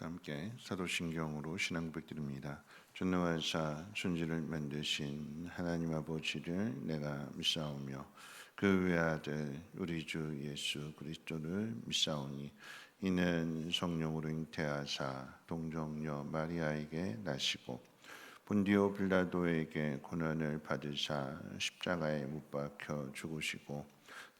함께 사도신경으로 신앙 고백드립니다. 전능하사 천지를 만드신 하나님 아버지를 내가 믿사오며 그 외아들 우리 주 예수 그리스도를 믿사오니 이는 성령으로 잉태하사 동정녀 마리아에게 나시고 본디오 빌라도에게 고난을 받으사 십자가에 못 박혀 죽으시고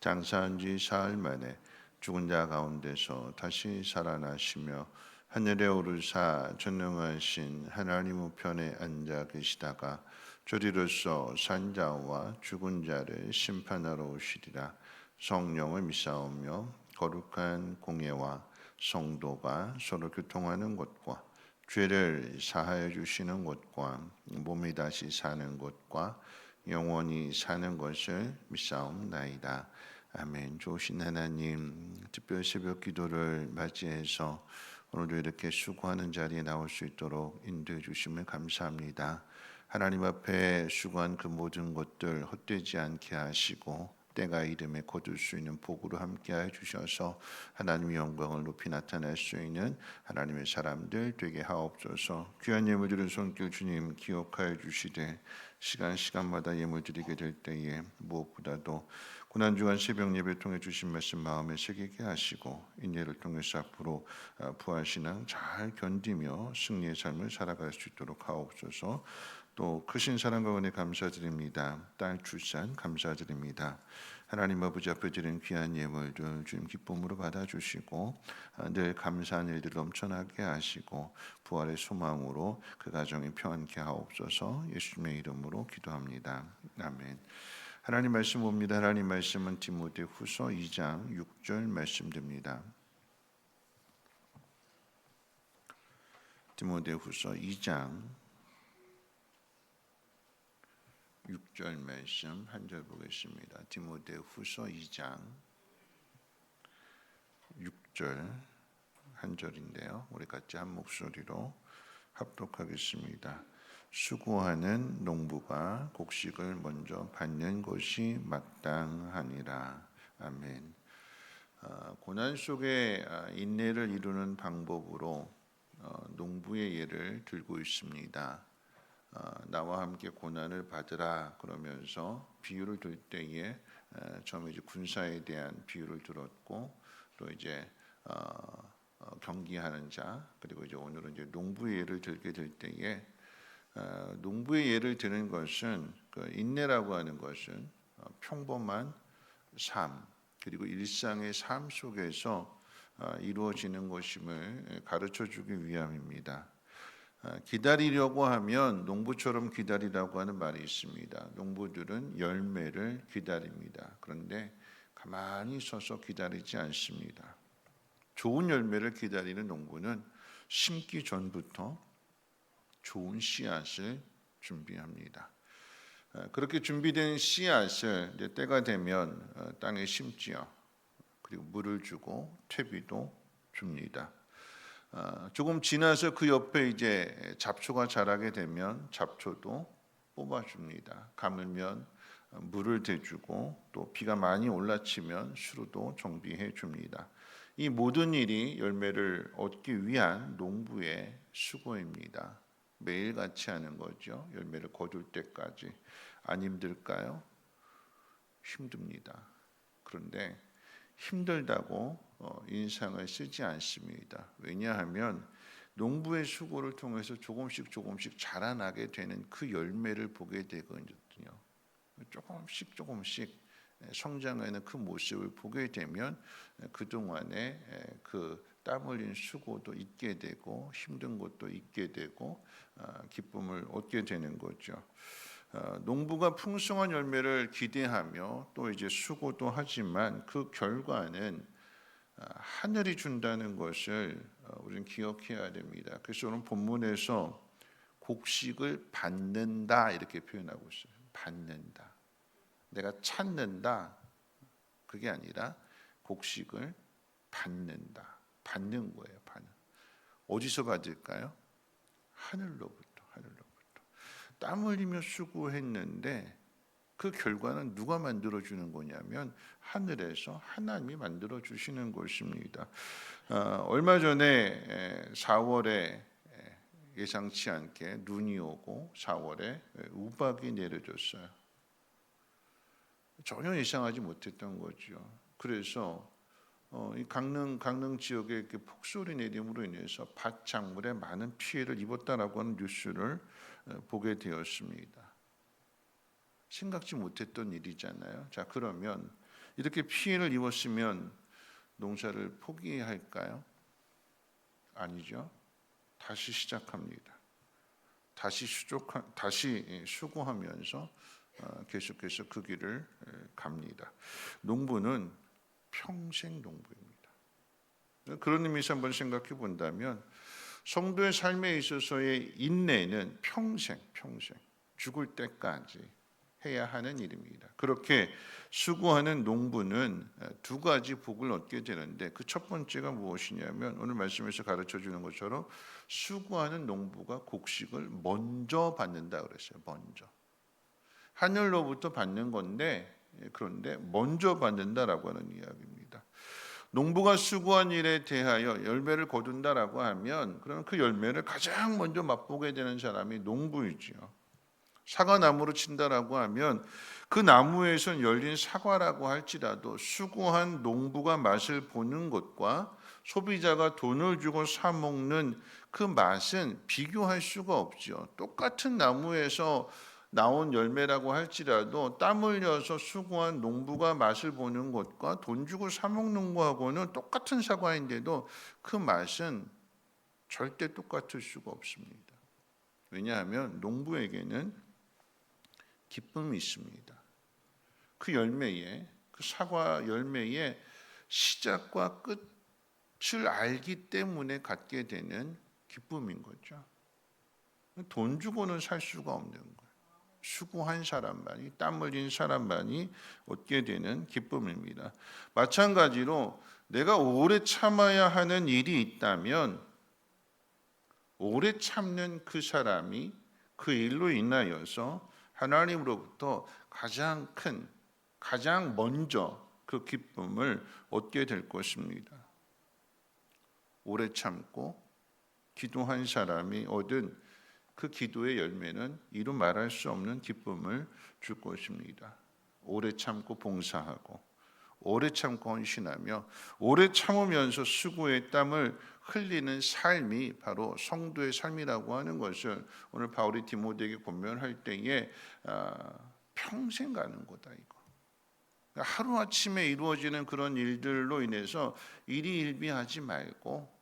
장사한 지 사흘 만에 죽은 자 가운데서 다시 살아나시며 하늘에 오르사 전능하신 하나님 우편에 앉아 계시다가 조리로서 산 자와 죽은 자를 심판하러 오시리라. 성령을 믿사오며 거룩한 공예와 성도가 서로 교통하는 것과 죄를 사하여 주시는 것과 몸이 다시 사는 것과 영원히 사는 것을 믿사옵나이다. 아멘. 좋으신 하나님, 특별 새벽 기도를 맞이해서 오늘도 이렇게 수고하는 자리에 나올 수 있도록 인도해 주심을 감사합니다. 하나님 앞에 수고한 그 모든 것들 헛되지 않게 하시고 때가 이름에 거둘 수 있는 복으로 함께하여 주셔서 하나님의 영광을 높이 나타낼 수 있는 하나님의 사람들 되게 하옵소서. 귀한 예물 드린 손길 주님 기억하여 주시되 시간마다 예물 드리게 될 때에 무엇보다도 고난주간 새벽 예배 통해 주신 말씀 마음에 새기게 하시고 인내를 통해서 앞으로 부활신앙 잘 견디며 승리의 삶을 살아갈 수 있도록 하옵소서. 또 크신 사랑과 은혜 감사드립니다. 딸 출산 감사드립니다. 하나님 아버지 앞에 드린 귀한 예물들 주님 기쁨으로 받아주시고 늘 감사한 일들 넘쳐나게 하시고 부활의 소망으로 그 가정이 평안케 하옵소서. 예수님의 이름으로 기도합니다. 아멘. 하나님 말씀 봅니다. 하나님 말씀은 디모데후서 2장 6절 말씀됩니다. 디모데후서 2장 6절 말씀 한 절 보겠습니다. 디모데후서 2장 6절 한 절인데요. 우리 같이 한 목소리로 합독하겠습니다. 수고하는 농부가 곡식을 먼저 받는 것이 마땅하니라. 아멘. 고난 속에 인내를 이루는 방법으로 농부의 예를 들고 있습니다. 나와 함께 고난을 받으라 그러면서 비유를 들 때에 처음에 이제 군사에 대한 비유를 들었고 또 이제 경기하는 자 그리고 이제 오늘은 이제 농부의 예를 들게 될 때에 농부의 예를 드는 것은 그 인내라고 하는 것은 평범한 삶 그리고 일상의 삶 속에서 이루어지는 것임을 가르쳐주기 위함입니다. 기다리려고 하면 농부처럼 기다리라고 하는 말이 있습니다. 농부들은 열매를 기다립니다. 그런데 가만히 서서 기다리지 않습니다. 좋은 열매를 기다리는 농부는 심기 전부터 좋은 씨앗을 준비합니다. 그렇게 준비된 씨앗을 이제 때가 되면 땅에 심지요. 그리고 물을 주고 퇴비도 줍니다. 조금 지나서 그 옆에 이제 잡초가 자라게 되면 잡초도 뽑아줍니다. 가물면 물을 대주고 또 비가 많이 올라치면 수로도 정비해 줍니다. 이 모든 일이 열매를 얻기 위한 농부의 수고입니다. 매일같이 하는 거죠. 열매를 거둘 때까지. 안 힘들까요? 힘듭니다. 그런데 힘들다고 인상을 쓰지 않습니다. 왜냐하면 농부의 수고를 통해서 조금씩 자라나게 되는 그 열매를 보게 되거든요. 조금씩 성장하는 그 모습을 보게 되면 그동안에 그 땀 흘린 수고도 잊게 되고 힘든 것도 잊게 되고 기쁨을 얻게 되는 거죠. 농부가 풍성한 열매를 기대하며 또 이제 수고도 하지만 그 결과는 하늘이 준다는 것을 우리는 기억해야 됩니다. 그래서 오늘 본문에서 곡식을 받는다 이렇게 표현하고 있어요. 받는다. 내가 찾는다. 그게 아니라 곡식을 받는다. 받는 거예요. 어디서 받을까요? 하늘로부터. 땀 흘리며 수고했는데 그 결과는 누가 만들어 주는 거냐면 하늘에서 하나님이 만들어 주시는 것입니다. 얼마 전에 4월에 예상치 않게 눈이 오고 4월에 우박이 내려졌어요. 전혀 예상하지 못했던 거죠. 그래서 이 강릉 지역에 이렇게 폭설이 내림으로 인해서 밭 작물에 많은 피해를 입었다라고 하는 뉴스를 보게 되었습니다. 생각지 못했던 일이잖아요. 자, 그러면 이렇게 피해를 입었으면 농사를 포기할까요? 아니죠. 다시 시작합니다. 다시 수고하면서 계속해서 그 길을 갑니다. 농부는 평생 농부입니다. 그런 의미에서 한번 생각해 본다면 성도의 삶에 있어서의 인내는 평생 죽을 때까지 해야 하는 일입니다. 그렇게 수고하는 농부는 두 가지 복을 얻게 되는데 그 첫 번째가 무엇이냐면 오늘 말씀에서 가르쳐 주는 것처럼 수고하는 농부가 곡식을 먼저 받는다 그랬어요. 먼저. 하늘로부터 받는 건데 그런데 먼저 받는다라고 하는 이야기입니다. 농부가 수고한 일에 대하여 열매를 거둔다라고 하면 그러면 그 열매를 가장 먼저 맛보게 되는 사람이 농부이지요. 사과나무로 친다라고 하면 그 나무에서 열린 사과라고 할지라도 수고한 농부가 맛을 보는 것과 소비자가 돈을 주고 사 먹는 그 맛은 비교할 수가 없죠. 똑같은 나무에서 나온 열매라고 할지라도 땀 흘려서 수고한 농부가 맛을 보는 것과 돈 주고 사 먹는 거하고는 똑같은 사과인데도 그 맛은 절대 똑같을 수가 없습니다. 왜냐하면 농부에게는 기쁨이 있습니다. 그 열매에, 그 사과 열매의 시작과 끝을 알기 때문에 갖게 되는 기쁨인 거죠. 돈 주고는 살 수가 없는 거예요. 수고한 사람만이, 땀 흘린 사람만이 얻게 되는 기쁨입니다. 마찬가지로 내가 오래 참아야 하는 일이 있다면 오래 참는 그 사람이 그 일로 인하여서 하나님으로부터 가장 먼저 그 기쁨을 얻게 될 것입니다. 오래 참고 기도한 사람이 얻은 그 기도의 열매는 이루 말할 수 없는 기쁨을 줄 것입니다. 오래 참고 봉사하고 오래 참고 헌신하며 오래 참으면서 수고의 땀을 흘리는 삶이 바로 성도의 삶이라고 하는 것을 오늘 바울이 디모데에게 권면할 때에 평생 가는 거다 이거. 하루아침에 이루어지는 그런 일들로 인해서 일희일비하지 말고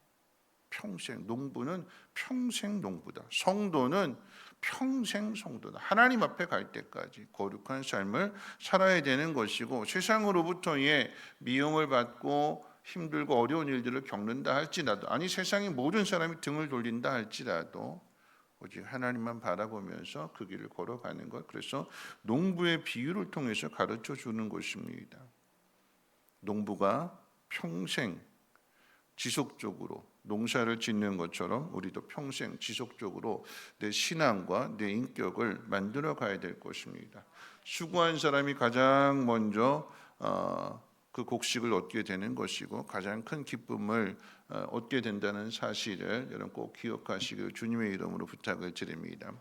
평생, 농부는 평생 농부다. 성도는 평생 성도다. 하나님 앞에 갈 때까지 거룩한 삶을 살아야 되는 것이고 세상으로부터의 미움을 받고 힘들고 어려운 일들을 겪는다 할지라도 아니 세상의 모든 사람이 등을 돌린다 할지라도 오직 하나님만 바라보면서 그 길을 걸어가는 것. 그래서 농부의 비유를 통해서 가르쳐 주는 것입니다. 농부가 평생 지속적으로 농사를 짓는 것처럼 우리도 평생 지속적으로 내 신앙과 내 인격을 만들어 가야 될 것입니다. 수고한 사람이 가장 먼저 그 곡식을 얻게 되는 것이고 가장 큰 기쁨을 얻게 된다는 사실을 여러분 꼭 기억하시길 주님의 이름으로 부탁을 드립니다.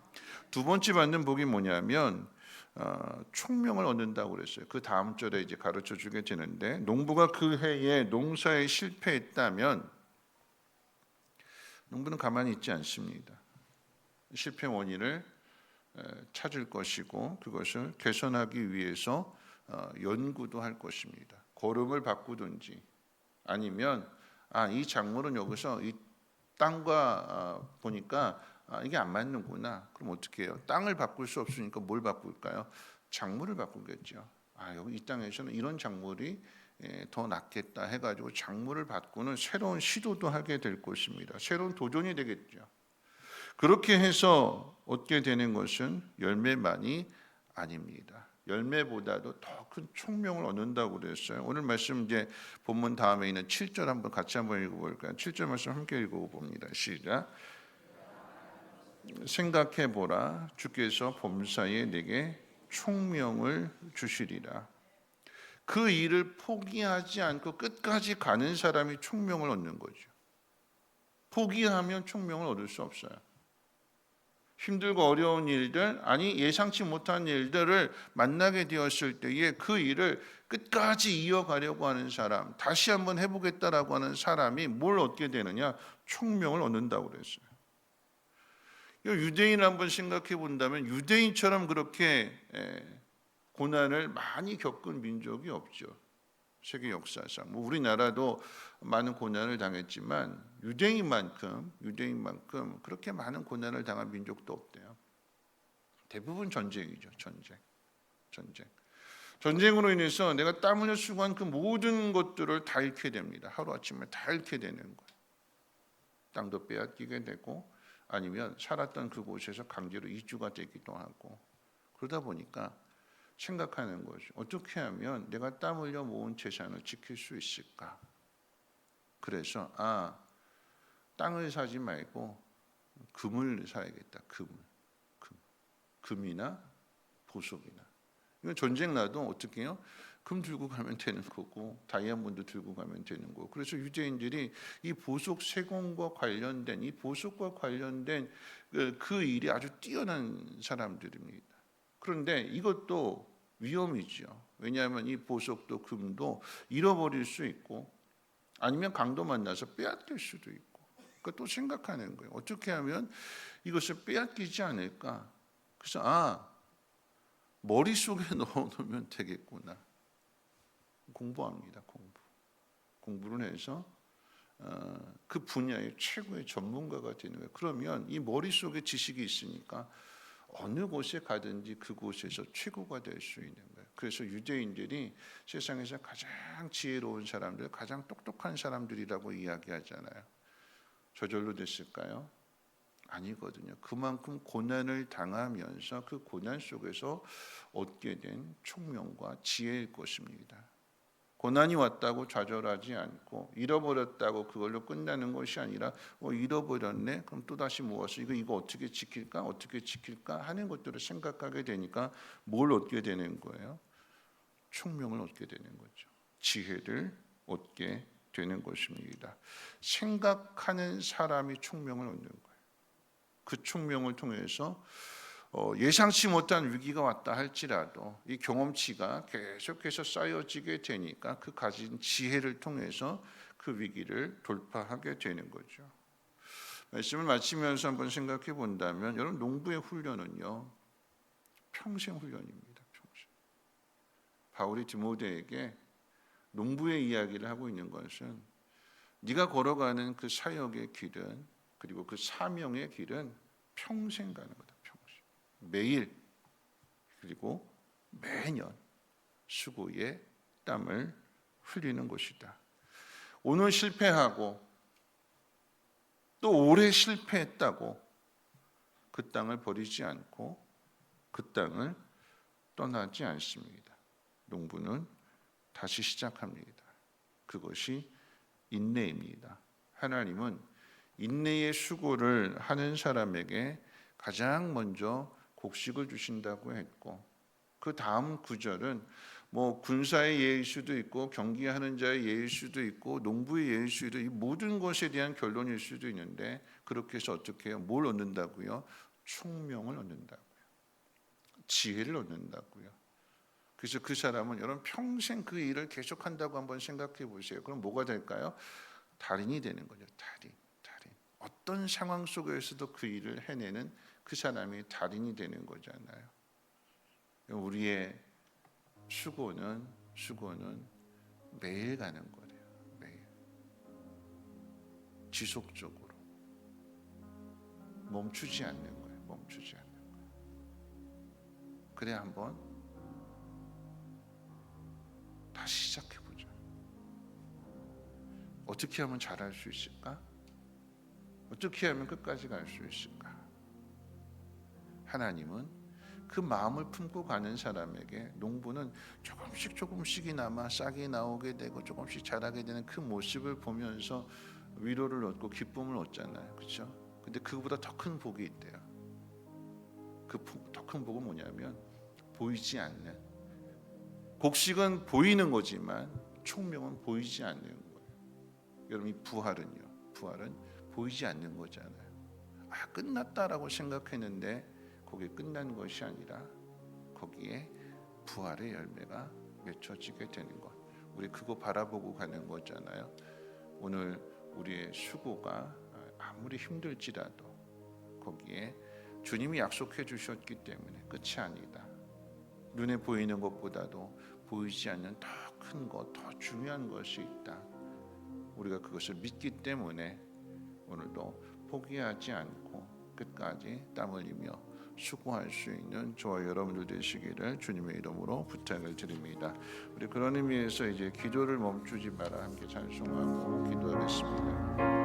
두 번째 받는 복이 뭐냐면 총명을 얻는다고 그랬어요. 그 다음 절에 이제 가르쳐 주게 되는데 농부가 그 해에 농사에 실패했다면 농부는 가만히 있지 않습니다. 실패 원인을 찾을 것이고 그것을 개선하기 위해서 연구도 할 것입니다. 거름을 바꾸든지 아니면 이 작물은 여기서 이 땅과 보니까 이게 안 맞는구나. 그럼 어떻게 해요? 땅을 바꿀 수 없으니까 뭘 바꿀까요? 작물을 바꾸겠죠. 여기 이 땅에서는 이런 작물이 더 낫겠다 해가지고 작물을 바꾸는 새로운 시도도 하게 될 것입니다. 새로운 도전이 되겠죠. 그렇게 해서 얻게 되는 것은 열매만이 아닙니다. 열매보다도 더 큰 총명을 얻는다고 그랬어요. 오늘 말씀 이제 본문 다음에 있는 7절 한번 같이 한번 읽어볼까요? 7절 말씀 함께 읽어봅니다. 시작. 생각해 보라. 주께서 범사에 내게 총명을 주시리라. 그 일을 포기하지 않고 끝까지 가는 사람이 총명을 얻는 거죠. 포기하면 총명을 얻을 수 없어요. 힘들고 어려운 일들, 아니 예상치 못한 일들을 만나게 되었을 때에 그 일을 끝까지 이어가려고 하는 사람, 다시 한번 해보겠다라고 하는 사람이 뭘 얻게 되느냐? 총명을 얻는다고 그랬어요. 유대인을 한번 생각해 본다면 유대인처럼 그렇게 고난을 많이 겪은 민족이 없죠. 세계 역사상 우리나라도 많은 고난을 당했지만 유대인만큼 그렇게 많은 고난을 당한 민족도 없대요. 대부분 전쟁이죠. 전쟁으로 인해서 내가 땀 흘려 수고한 그 모든 것들을 다 잃게 됩니다. 하루아침에 다 잃게 되는 거예요. 땅도 빼앗기게 되고 아니면 살았던 그곳에서 강제로 이주가 되기도 하고, 그러다 보니까 생각하는 거죠. 어떻게 하면 내가 땀 흘려 모은 재산을 지킬 수 있을까? 그래서 땅을 사지 말고 금을 사야겠다. 금이나 보석이나. 이건 전쟁 나도 어떻게 해요? 금 들고 가면 되는 거고 다이아몬드 들고 가면 되는 거고. 그래서 유대인들이 이 보석 세공과 관련된 이 보석과 관련된 그 일이 아주 뛰어난 사람들입니다. 그런데 이것도 위험이죠. 왜냐하면 이 보석도 금도 잃어버릴 수 있고 아니면 강도 만나서 빼앗길 수도 있고. 그러니까 또 생각하는 거예요. 어떻게 하면 이것을 빼앗기지 않을까? 그래서 머릿속에 넣어놓으면 되겠구나. 공부합니다. 공부를 해서 그 분야의 최고의 전문가가 되는 거예요. 그러면 이 머릿속에 지식이 있으니까 어느 곳에 가든지 그곳에서 최고가 될 수 있는 거예요. 그래서 유대인들이 세상에서 가장 지혜로운 사람들, 가장 똑똑한 사람들이라고 이야기하잖아요. 저절로 됐을까요? 아니거든요. 그만큼 고난을 당하면서 그 고난 속에서 얻게 된 총명과 지혜일 것입니다. 고난이 왔다고 좌절하지 않고 잃어버렸다고 그걸로 끝나는 것이 아니라 잃어버렸네? 그럼 또다시 모아서 이거 어떻게 지킬까 하는 것들을 생각하게 되니까 뭘 얻게 되는 거예요? 총명을 얻게 되는 거죠. 지혜를 얻게 되는 것입니다. 생각하는 사람이 총명을 얻는 거예요. 그 총명을 통해서 예상치 못한 위기가 왔다 할지라도 이 경험치가 계속해서 쌓여지게 되니까 그 가진 지혜를 통해서 그 위기를 돌파하게 되는 거죠. 말씀을 마치면서 한번 생각해 본다면 여러분, 농부의 훈련은요 평생 훈련입니다. 평생. 바울이 디모데에게 농부의 이야기를 하고 있는 것은 네가 걸어가는 그 사역의 길은, 그리고 그 사명의 길은 평생 가는 거다. 매일 그리고 매년 수고의 땀을 흘리는 것이다. 오늘 실패하고 또 올해 실패했다고 그 땅을 버리지 않고 그 땅을 떠나지 않습니다. 농부는 다시 시작합니다. 그것이 인내입니다. 하나님은 인내의 수고를 하는 사람에게 가장 먼저 곡식을 주신다고 했고, 그 다음 구절은 군사의 예일 수도 있고 경기하는 자의 예일 수도 있고 농부의 예일 수도 있고, 이 모든 것에 대한 결론일 수도 있는데, 그렇게 해서 어떻게 해요? 뭘 얻는다고요? 총명을 얻는다고요. 지혜를 얻는다고요. 그래서 그 사람은 여러분 평생 그 일을 계속한다고 한번 생각해 보세요. 그럼 뭐가 될까요? 달인이 되는 거죠. 달인. 어떤 상황 속에서도 그 일을 해내는 그 사람이 달인이 되는 거잖아요. 우리의 수고는 매일 가는 거예요. 매일. 지속적으로. 멈추지 않는 거예요. 그래야 한번 다시 시작해보자. 어떻게 하면 잘할 수 있을까? 어떻게 하면 끝까지 갈 수 있을까? 하나님은 그 마음을 품고 가는 사람에게, 농부는 조금씩이나마 싹이 나오게 되고 조금씩 자라게 되는 그 모습을 보면서 위로를 얻고 기쁨을 얻잖아요. 그렇죠? 근데 그보다 더 큰 복이 있대요. 그 더 큰 복은 뭐냐면 보이지 않는, 곡식은 보이는 거지만 총명은 보이지 않는 거예요. 여러분, 이 부활은 보이지 않는 거잖아요. 끝났다라고 생각했는데 거기에 끝난 것이 아니라 거기에 부활의 열매가 맺혀지게 되는 것. 우리 그거 바라보고 가는 거잖아요. 오늘 우리의 수고가 아무리 힘들지라도 거기에 주님이 약속해 주셨기 때문에 끝이 아니다. 눈에 보이는 것보다도 보이지 않는 더 큰 것, 더 중요한 것이 있다. 우리가 그것을 믿기 때문에 오늘도 포기하지 않고 끝까지 땀 흘리며 수고할 수 있는 저와 여러분들 되시기를 주님의 이름으로 부탁을 드립니다. 우리 그런 의미에서 이제 기도를 멈추지 마라 함께 찬송하고 기도하겠습니다.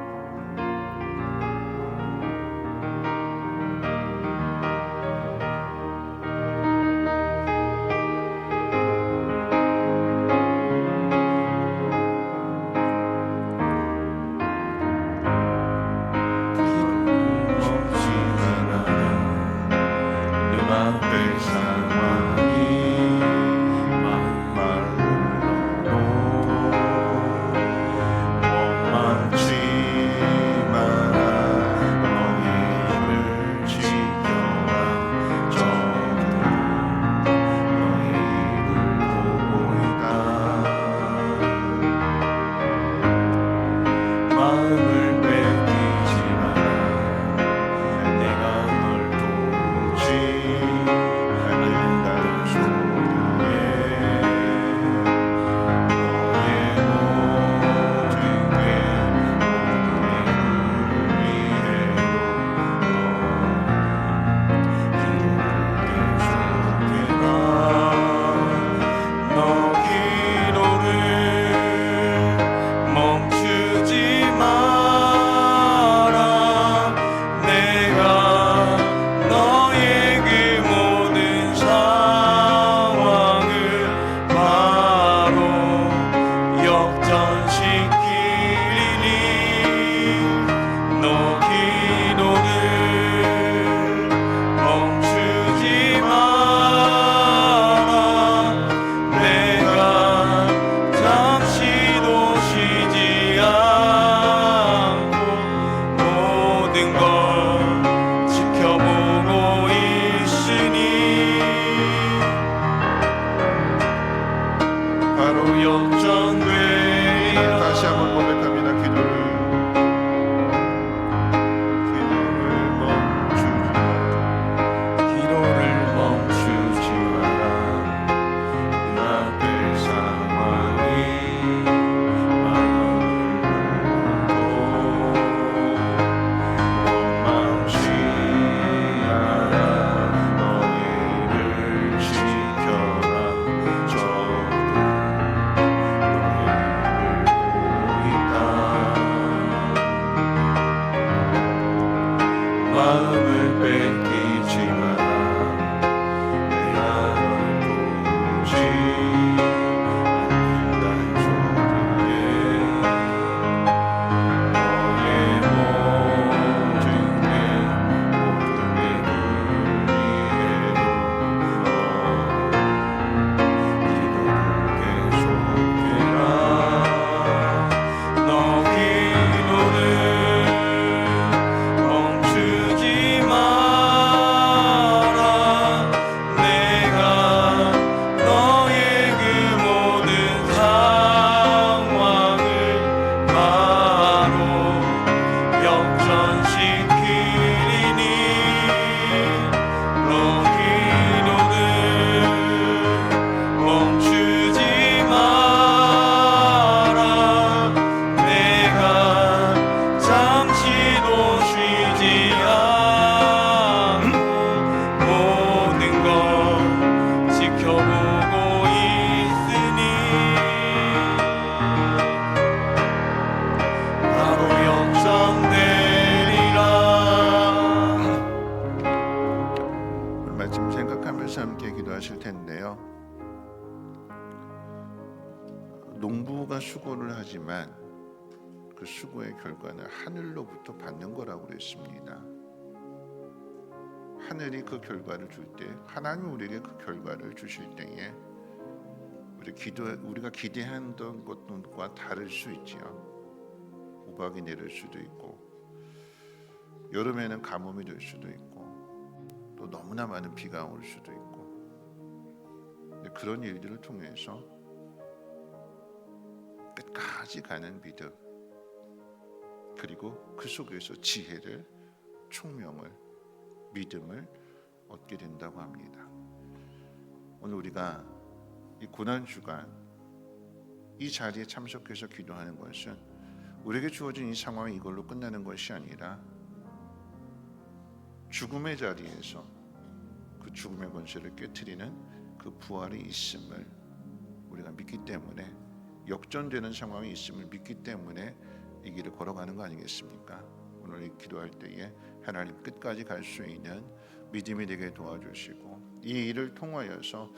수고를 하지만 그 수고의 결과는 하늘로부터 받는 거라고 그랬습니다. 하늘이 그 결과를 줄 때, 하나님이 우리에게 그 결과를 주실 때에 우리가 기대했던 것과 다를 수 있지요. 우박이 내릴 수도 있고, 여름에는 가뭄이 될 수도 있고, 또 너무나 많은 비가 올 수도 있고, 그런 일들을 통해서 끝까지 가는 믿음, 그리고 그 속에서 지혜를, 총명을, 믿음을 얻게 된다고 합니다. 오늘 우리가 이 고난 주간 이 자리에 참석해서 기도하는 것은 우리에게 주어진 이 상황이 이걸로 끝나는 것이 아니라 죽음의 자리에서 그 죽음의 권세를 깨트리는 그 부활이 있음을 우리가 믿기 때문에, 역전되는 상황이 있음을 믿기 때문에 이 길을 걸어가는 거 아니겠습니까? 오늘 기도할 때에 하나님 끝까지 갈 수 있는 믿음이 되게 도와주시고, 이 일을 통하여서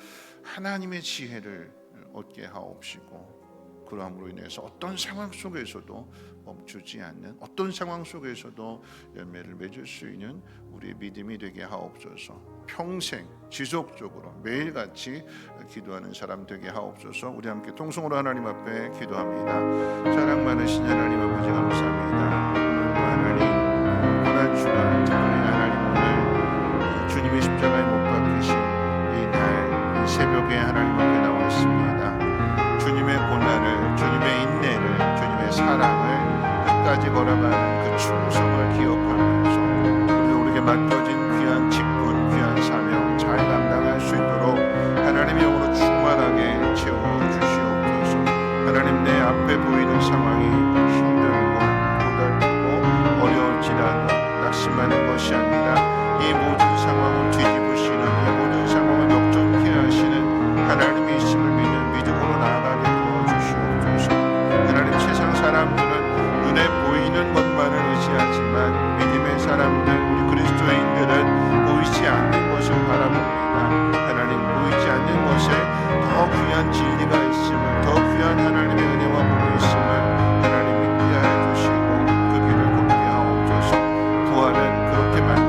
하나님의 지혜를 얻게 하옵시고, 그러함으로 인해서 어떤 상황 속에서도 멈추지 않는, 어떤 상황 속에서도 열매를 맺을 수 있는 우리의 믿음이 되게 하옵소서. 평생 지속적으로 매일같이 기도하는 사람 되게 하옵소서. 우리 함께 통성으로 하나님 앞에 기도합니다. 사랑 많으신 하나님 아버지, 감사합니다. 오늘도 하나님 고난 주간, 특별히 하나님 오늘 주님의 십자가에 못 박히신 이날 새벽에 하나님 앞에 나와 있습니다. 주님의 고난을, 주님의 인내를, 주님의 사랑을 끝까지 걸어가는 그 충성을 기억하면서 우리에게 맡겨진 귀한 직분, 귀한 사명 잘 감당할 수 있도록 하나님의 영으로 충만하게 채워주시옵소서. 하나님, 내 앞에 보이는 상황이 힘들고 고달프고 어려울지라도 낙심하는 것이 아니라